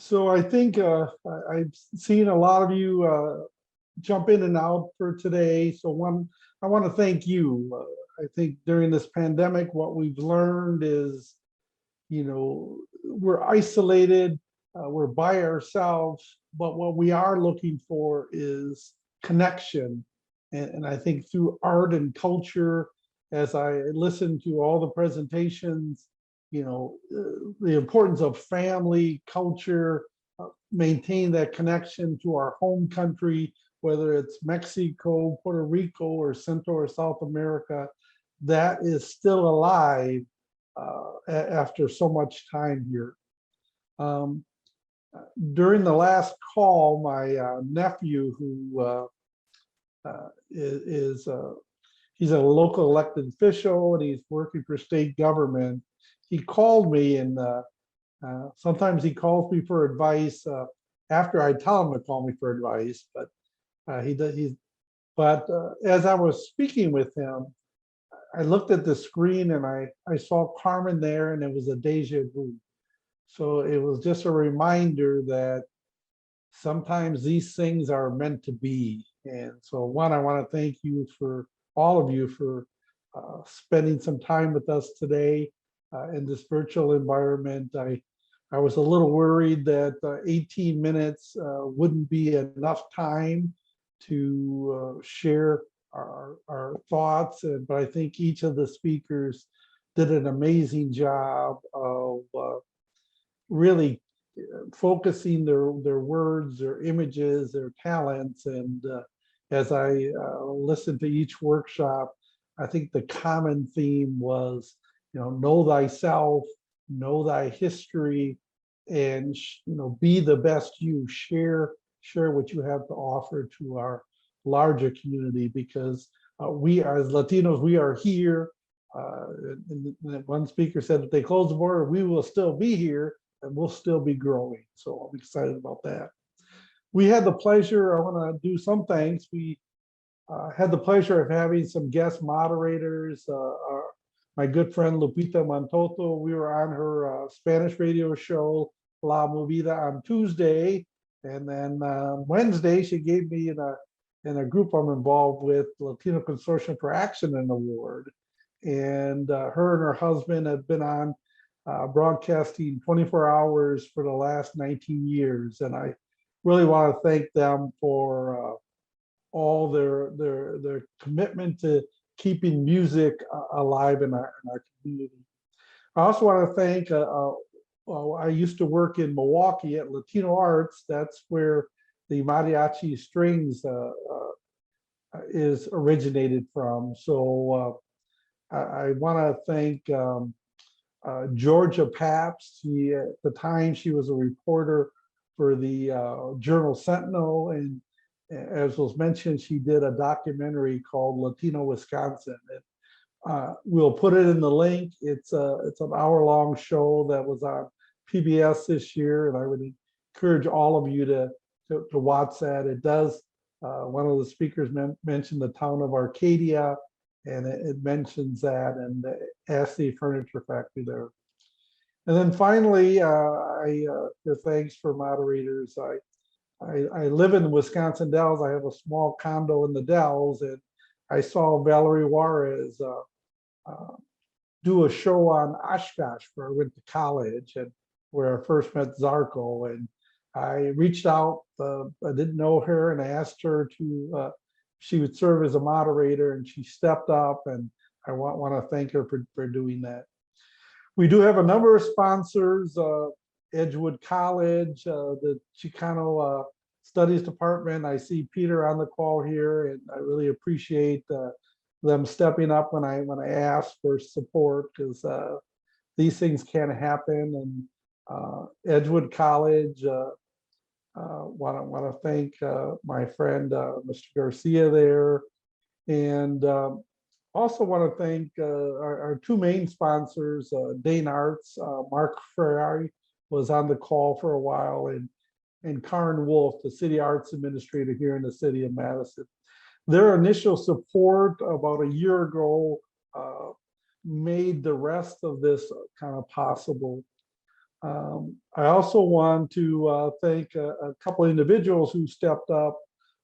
So I think I've seen a lot of you jump in and out for today. So I want to thank you. I think during this pandemic, what we've learned is, we're isolated, we're by ourselves, but what we are looking for is connection. And I think through art and culture, as I listen to all the presentations, the importance of family, culture, maintain that connection to our home country, whether it's Mexico, Puerto Rico, or Central or South America, that is still alive after so much time here. During the last call, my nephew, who he's a local elected official and he's working for state government, he called me, and sometimes he calls me for advice after I tell him to call me for advice, but as I was speaking with him, I looked at the screen and I saw Carmen there, and it was a deja vu. So it was just a reminder that sometimes these things are meant to be. And so I want to thank you, for all of you, for spending some time with us today in this virtual environment. I was a little worried that 18 minutes wouldn't be enough time to share our thoughts, but I think each of the speakers did an amazing job of really focusing their words, their images, their talents. And as I listened to each workshop, I think the common theme was, know thyself, know thy history, and be the best you. Share what you have to offer to our larger community, because we as Latinos, we are here. And one speaker said, if they close the border, we will still be here and we'll still be growing. So I'm excited about that. We had the pleasure, I want to do some thanks. We had the pleasure of having some guest moderators. My good friend Lupita Montoto, we were on her Spanish radio show, La Movida, on Tuesday. And then Wednesday, she gave me in a group I'm involved with, Latino Consortium for Action, an award. And her and her husband have been on broadcasting 24 hours for the last 19 years. And I really want to thank them for all their commitment to keeping music alive in our community. I also want to thank, I used to work in Milwaukee at Latino Arts. That's where the mariachi strings is originated from. So I want to thank Georgia Pabst. At the time, she was a reporter for the Journal Sentinel, and as was mentioned, she did a documentary called Latino Wisconsin. We'll put it in the link. It's an hour-long show that was on PBS this year, and I would encourage all of you to watch that. It does. One of the speakers mentioned the town of Arcadia, and it mentions that, and the Ashley Furniture Factory there. And then finally, thanks for moderators. I live in the Wisconsin Dells. I have a small condo in the Dells, and I saw Valerie Juarez do a show on Oshkosh where I went to college, and where I first met Zarko. And I reached out, I didn't know her, and I asked her to, she would serve as a moderator, and she stepped up, and I want to thank her for doing that. We do have a number of sponsors, Edgewood College, the Chicano Studies Department. I see Peter on the call here, and I really appreciate them stepping up when I ask for support, because these things can happen. And Edgewood College, want to thank my friend Mr. Garcia there, and also want to thank our two main sponsors, Dane Arts. Mark Ferrari was on the call for a while, and Karen Wolf, the city arts administrator here in the city of Madison. Their initial support about a year ago made the rest of this kind of possible. I also want to thank a couple individuals who stepped up.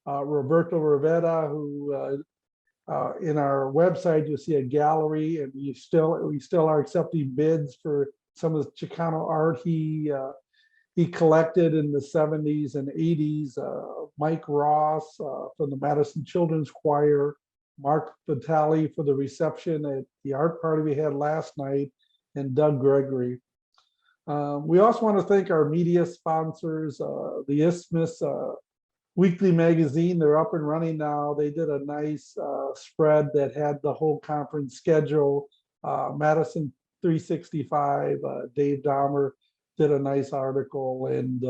Roberto Rivera, who in our website you'll see a gallery, and we still are accepting bids for some of the Chicano art he collected in the 70s and 80s. Mike Ross from the Madison Children's Choir, Mark Vitale for the reception at the art party we had last night, and Doug Gregory. We also want to thank our media sponsors, the Isthmus Weekly Magazine. They're up and running now. They did a nice spread that had the whole conference schedule. Madison 365, Dave Dahmer did a nice article, and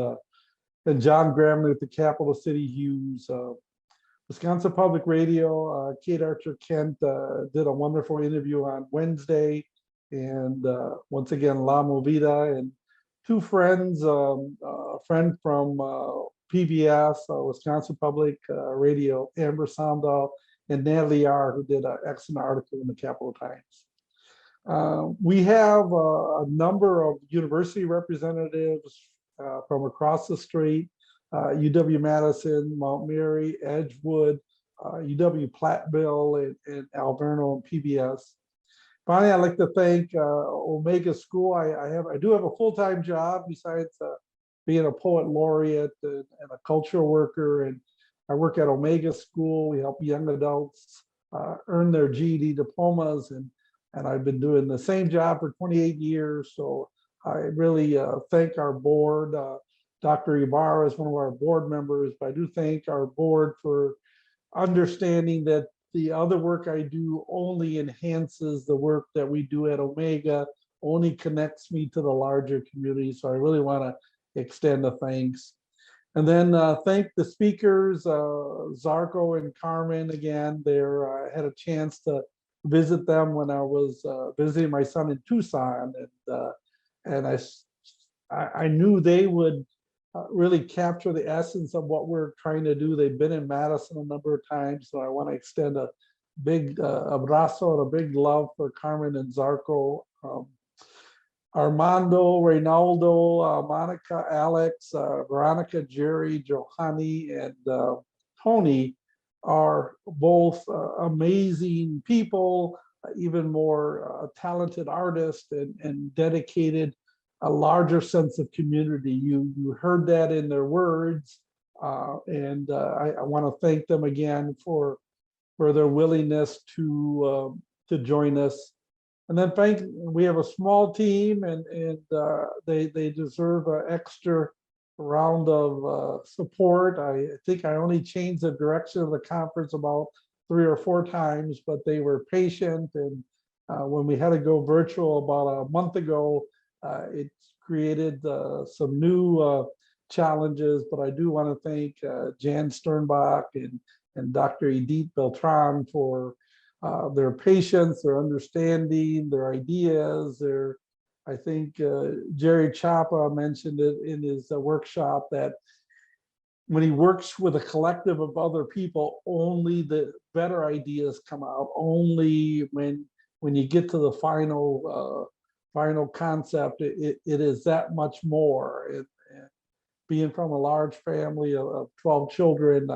John Gramley with the Capital City Hughes. Wisconsin Public Radio, Kate Archer Kent did a wonderful interview on Wednesday. And once again, La Movida, and two friends, a friend from PBS, Wisconsin Public Radio, Amber Sandow, and Natalie R., who did an excellent article in the Capital Times. We have a number of university representatives from across the street, UW-Madison, Mount Mary, Edgewood, UW-Platteville, and Alverno, and PBS. Finally, I'd like to thank Omega School. I do have a full-time job besides being a poet laureate and a cultural worker, and I work at Omega School. We help young adults earn their GED diplomas, and I've been doing the same job for 28 years. So I really thank our board. Dr. Ibarra is one of our board members, but I do thank our board for understanding that the other work I do only enhances the work that we do at Omega, only connects me to the larger community. So I really want to extend a thanks. And then thank the speakers, Zarko and Carmen again. I had a chance to visit them when I was visiting my son in Tucson, and I knew they would really capture the essence of what we're trying to do. They've been in Madison a number of times, so I want to extend a big abrazo and a big love for Carmen and Zarko. Armando, Reynaldo, Monica, Alex, Veronica, Jerry, Johanny, and Tony are both amazing people, even more talented artists, and dedicated a larger sense of community. You heard that in their words, and I want to thank them again for their willingness to join us. And then we have a small team, and they deserve an extra round of support. I think I only changed the direction of the conference about 3 or 4 times, but they were patient. And when we had to go virtual about a month ago, it created some new challenges, but I do want to thank Jan Sternbach and Dr. Edith Beltran for their patience, their understanding, their ideas. I think Jerry Chapa mentioned it in his workshop that when he works with a collective of other people, only the better ideas come out. Only when you get to the final concept, it is that much more. And being from a large family of 12 children,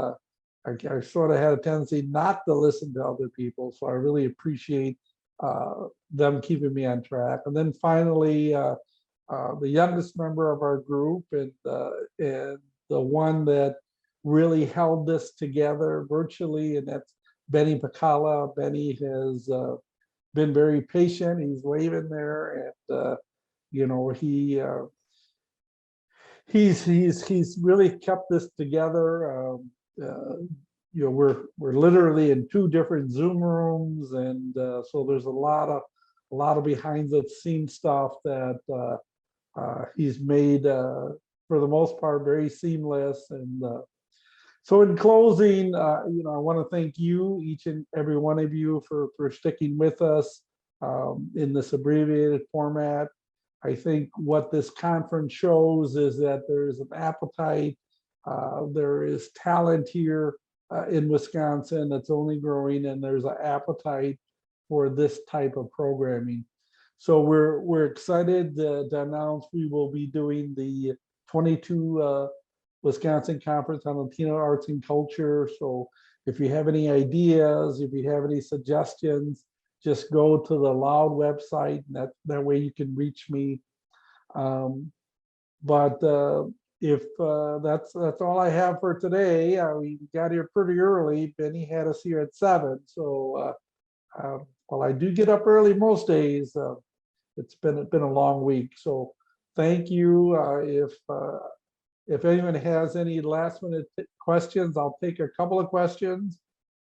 I sort of had a tendency not to listen to other people. So I really appreciate them keeping me on track. And then finally, the youngest member of our group, and the one that really held this together virtually, and that's Benny Pacala. Benny has been very patient. He's waving there, and you know, he's really kept this together. You know, we're literally in 2 different Zoom rooms, and so there's a lot of behind the scenes stuff that he's made for the most part very seamless. And so in closing, you know, I want to thank you, each and every one of you, for sticking with us in this abbreviated format. I think what this conference shows is that there is an appetite, there is talent here in Wisconsin that's only growing, and there's an appetite for this type of programming. So we're excited to announce we will be doing the 22 Wisconsin Conference on Latino Arts and Culture. So if you have any ideas, if you have any suggestions, just go to the Loud website. That way you can reach me. But if that's all I have for today. We got here pretty early. Benny had us here at 7. So while I do get up early most days, it's been a long week. So thank you. If anyone has any last minute questions, I'll take a couple of questions,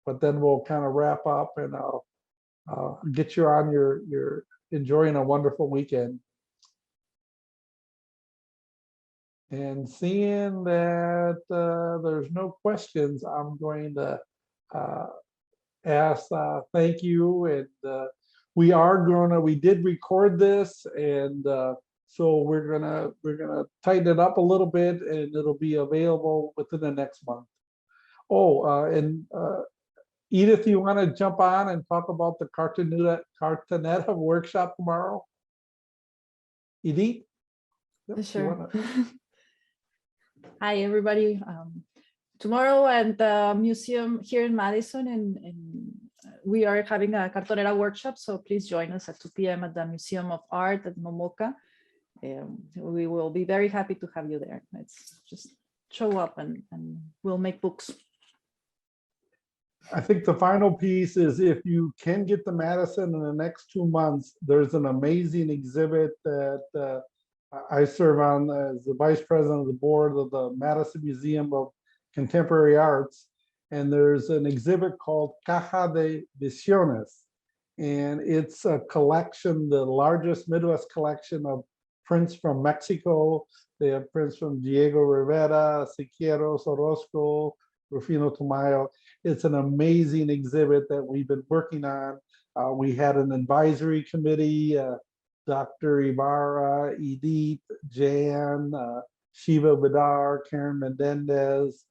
but then we'll kind of wrap up and I'll get you on your enjoying a wonderful weekend. And seeing that there's no questions, I'm going to ask thank you. And we did record this, and so we're gonna tighten it up a little bit, and it'll be available within the next month. Oh, and Edith, you want to jump on and talk about the Cartonetta workshop tomorrow? Edith? Yep, sure. Hi, everybody. Tomorrow at the museum here in Madison, and we are having a Cartonera workshop, so please join us at 2 p.m. at the Museum of Art at Momoca. We will be very happy to have you there. It's just show up and we'll make books. I think the final piece is, if you can get to Madison in the next 2 months, there's an amazing exhibit that I serve on as the vice president of the board of the Madison Museum of Contemporary Arts. And there's an exhibit called Caja de Visiones. And it's a collection, the largest Midwest collection of prints from Mexico. They have prints from Diego Rivera, Siqueiros, Orozco, Rufino Tamayo. It's an amazing exhibit that we've been working on. We had an advisory committee, Dr. Ibarra, Edith, Jan, Shiva Badar, Karen Mendez,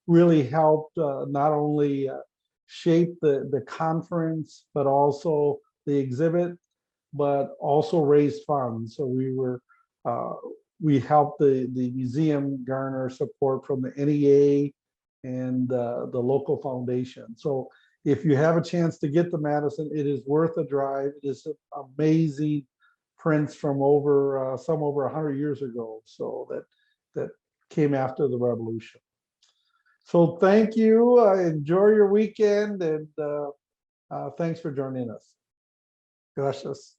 really helped not only shape the conference, but also the exhibit, but also raise funds. So we helped the museum garner support from the NEA and the local foundation. So if you have a chance to get to Madison, it is worth a drive. It is amazing prints from some over 100 years ago. So that came after the revolution. So thank you. Enjoy your weekend, and thanks for joining us. Gracias.